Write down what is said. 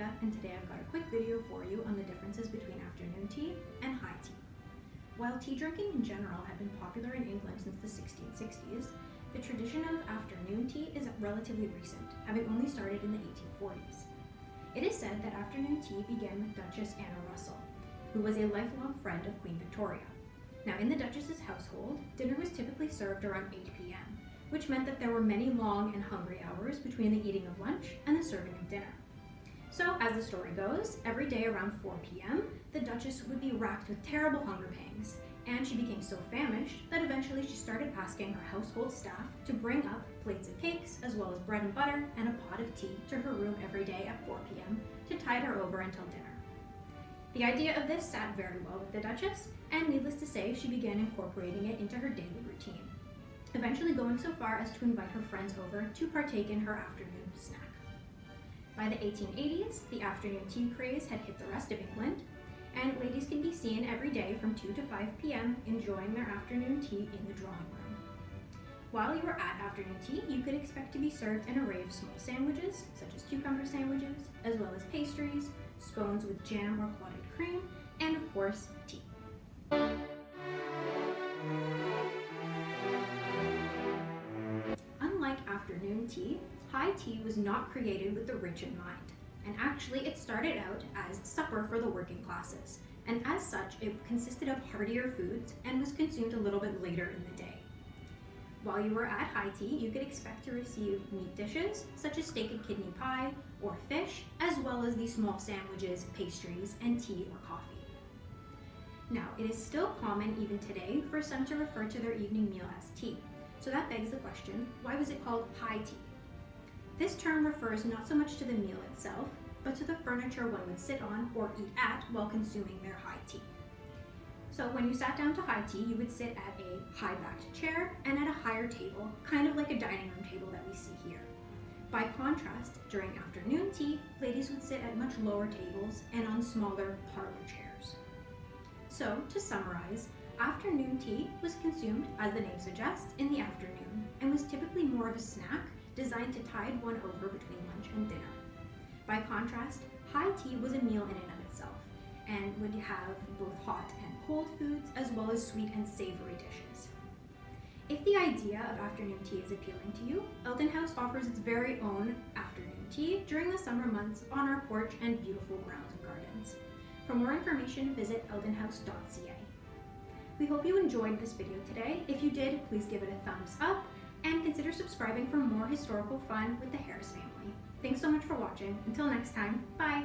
Becca, and today I've got a quick video for you on the differences between afternoon tea and high tea. While tea drinking in general had been popular in England since the 1660s, the tradition of afternoon tea is relatively recent, having only started in the 1840s. It is said that afternoon tea began with Duchess Anna Russell, who was a lifelong friend of Queen Victoria. Now, in the Duchess's household, dinner was typically served around 8 p.m., which meant that there were many long and hungry hours between the eating of lunch and the serving of dinner. So, as the story goes, every day around 4 p.m., the Duchess would be racked with terrible hunger pangs, and she became so famished that eventually she started asking her household staff to bring up plates of cakes, as well as bread and butter and a pot of tea to her room every day at 4 p.m. to tide her over until dinner. The idea of this sat very well with the Duchess, and needless to say, she began incorporating it into her daily routine, eventually going so far as to invite her friends over to partake in her afternoon snack. By the 1880s, the afternoon tea craze had hit the rest of England, and ladies can be seen every day from 2 to 5 p.m. enjoying their afternoon tea in the drawing room. While you were at afternoon tea, you could expect to be served an array of small sandwiches, such as cucumber sandwiches, as well as pastries, scones with jam or clotted cream, and of course, tea. Unlike afternoon tea, high tea was not created with the rich in mind, and actually it started out as supper for the working classes, and as such it consisted of heartier foods and was consumed a little bit later in the day. While you were at high tea, you could expect to receive meat dishes such as steak and kidney pie or fish, as well as these small sandwiches, pastries, and tea or coffee. Now, it is still common even today for some to refer to their evening meal as tea. So that begs the question, why was it called high tea? This term refers not so much to the meal itself, but to the furniture one would sit on or eat at while consuming their high tea. So when you sat down to high tea, you would sit at a high-backed chair and at a higher table, kind of like a dining room table that we see here. By contrast, during afternoon tea, ladies would sit at much lower tables and on smaller parlor chairs. So, to summarize, afternoon tea was consumed, as the name suggests, in the afternoon, and was typically more of a snack designed to tide one over between lunch and dinner. By contrast, high tea was a meal in and of itself, and would have both hot and cold foods, as well as sweet and savory dishes. If the idea of afternoon tea is appealing to you, Eldon House offers its very own afternoon tea during the summer months on our porch and beautiful grounds and gardens. For more information, visit eldonhouse.ca. We hope you enjoyed this video today. If you did, please give it a thumbs up and consider subscribing for more historical fun with the Harris family. Thanks so much for watching. Until next time, bye!